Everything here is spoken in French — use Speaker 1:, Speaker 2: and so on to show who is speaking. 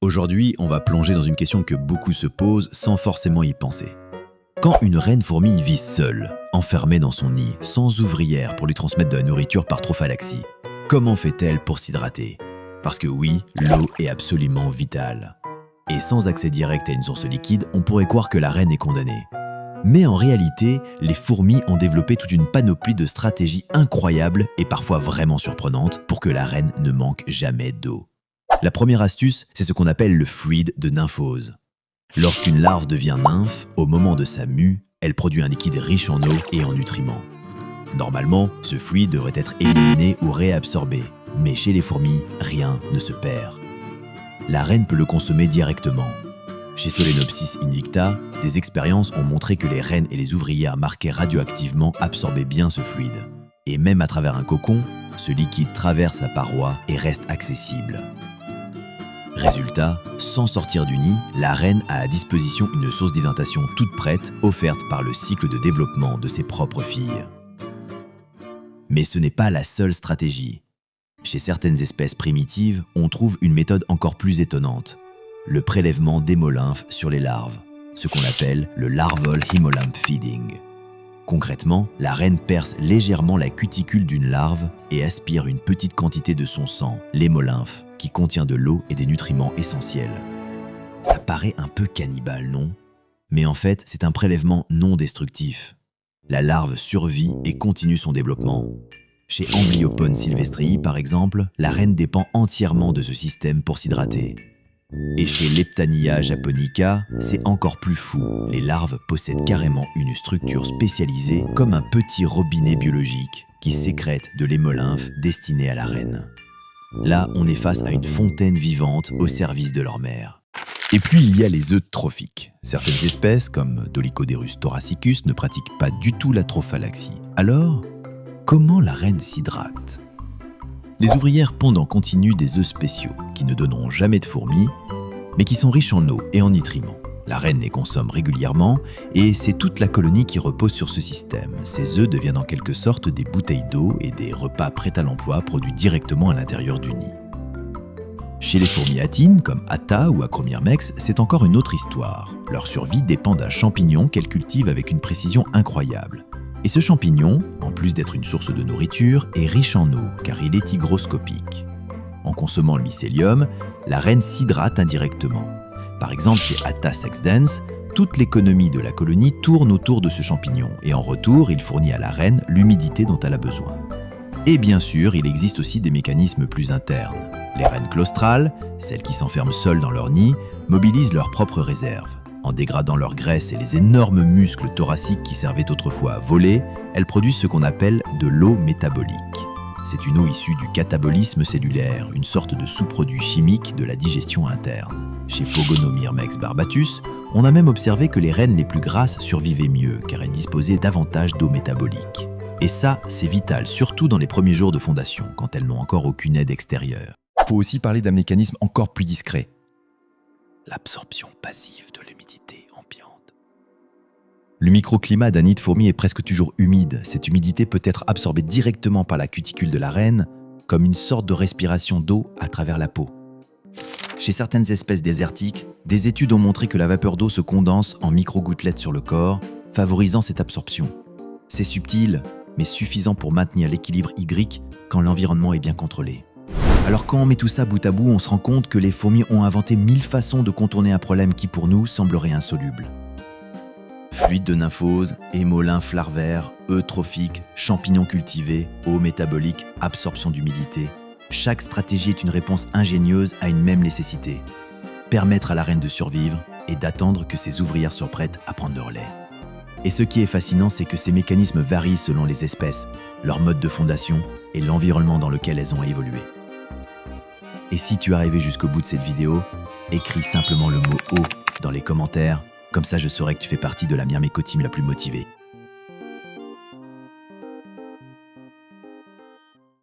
Speaker 1: Aujourd'hui, on va plonger dans une question que beaucoup se posent sans forcément y penser. Quand une reine fourmi vit seule, enfermée dans son nid, sans ouvrière pour lui transmettre de la nourriture par trophalaxie, comment fait-elle pour s'hydrater? Parce que oui, l'eau est absolument vitale. Et sans accès direct à une source liquide, on pourrait croire que la reine est condamnée. Mais en réalité, les fourmis ont développé toute une panoplie de stratégies incroyables et parfois vraiment surprenantes pour que la reine ne manque jamais d'eau. La première astuce, c'est ce qu'on appelle le fluide de nymphose. Lorsqu'une larve devient nymphe, au moment de sa mue, elle produit un liquide riche en eau et en nutriments. Normalement, ce fluide devrait être éliminé ou réabsorbé, mais chez les fourmis, rien ne se perd. La reine peut le consommer directement. Chez Solenopsis invicta, des expériences ont montré que les reines et les ouvrières marquées radioactivement absorbaient bien ce fluide. Et même à travers un cocon, ce liquide traverse la paroi et reste accessible. Résultat, sans sortir du nid, la reine a à disposition une source d'hydratation toute prête, offerte par le cycle de développement de ses propres filles. Mais ce n'est pas la seule stratégie. Chez certaines espèces primitives, on trouve une méthode encore plus étonnante, le prélèvement d'hémolymphes sur les larves, ce qu'on appelle le larval hemolymph feeding. Concrètement, la reine perce légèrement la cuticule d'une larve et aspire une petite quantité de son sang, l'hémolymphe, qui contient de l'eau et des nutriments essentiels. Ça paraît un peu cannibale, non? Mais en fait, c'est un prélèvement non destructif. La larve survit et continue son développement. Chez Amblyopone sylvestrii, par exemple, la reine dépend entièrement de ce système pour s'hydrater. Et chez Leptania japonica, c'est encore plus fou. Les larves possèdent carrément une structure spécialisée comme un petit robinet biologique qui sécrète de l'hémolymphe destiné à la reine. Là, on est face à une fontaine vivante au service de leur mère. Et puis, il y a les œufs trophiques. Certaines espèces, comme Dolichoderus thoracicus, ne pratiquent pas du tout la trophalaxie. Alors, comment la reine s'hydrate? Les ouvrières pondent en continu des œufs spéciaux, qui ne donneront jamais de fourmis, mais qui sont riches en eau et en nutriments. La reine les consomme régulièrement, et c'est toute la colonie qui repose sur ce système. Ces œufs deviennent en quelque sorte des bouteilles d'eau et des repas prêts à l'emploi produits directement à l'intérieur du nid. Chez les fourmis attines, comme Atta ou Acromyrmex, c'est encore une autre histoire. Leur survie dépend d'un champignon qu'elles cultivent avec une précision incroyable. Et ce champignon, en plus d'être une source de nourriture, est riche en eau, car il est hygroscopique. En consommant le mycélium, la reine s'hydrate indirectement. Par exemple, chez Atta sexdens, toute l'économie de la colonie tourne autour de ce champignon, et en retour, il fournit à la reine l'humidité dont elle a besoin. Et bien sûr, il existe aussi des mécanismes plus internes. Les reines claustrales, celles qui s'enferment seules dans leur nid, mobilisent leurs propres réserves. En dégradant leur graisse et les énormes muscles thoraciques qui servaient autrefois à voler, elles produisent ce qu'on appelle de l'eau métabolique. C'est une eau issue du catabolisme cellulaire, une sorte de sous-produit chimique de la digestion interne. Chez Pogonomyrmex barbatus, on a même observé que les reines les plus grasses survivaient mieux, car elles disposaient davantage d'eau métabolique. Et ça, c'est vital, surtout dans les premiers jours de fondation, quand elles n'ont encore aucune aide extérieure.
Speaker 2: Il faut aussi parler d'un mécanisme encore plus discret.
Speaker 1: L'absorption passive de l'humidité ambiante.
Speaker 2: Le microclimat d'un nid de fourmi est presque toujours humide. Cette humidité peut être absorbée directement par la cuticule de la reine, comme une sorte de respiration d'eau à travers la peau. Chez certaines espèces désertiques, des études ont montré que la vapeur d'eau se condense en micro-gouttelettes sur le corps, favorisant cette absorption. C'est subtil, mais suffisant pour maintenir l'équilibre hydrique quand l'environnement est bien contrôlé. Alors quand on met tout ça bout à bout, on se rend compte que les fourmis ont inventé 1000 façons de contourner un problème qui pour nous semblerait insoluble. Fluide de nymphose, hémolymphe larvaire, œufs trophiques, champignons cultivés, eau métabolique, absorption d'humidité. Chaque stratégie est une réponse ingénieuse à une même nécessité. Permettre à la reine de survivre et d'attendre que ses ouvrières soient prêtes à prendre le relais. Et ce qui est fascinant, c'est que ces mécanismes varient selon les espèces, leur mode de fondation et l'environnement dans lequel elles ont évolué. Et si tu es arrivé jusqu'au bout de cette vidéo, écris simplement le mot « eau » dans les commentaires, comme ça je saurai que tu fais partie de la myrmécotime la plus motivée.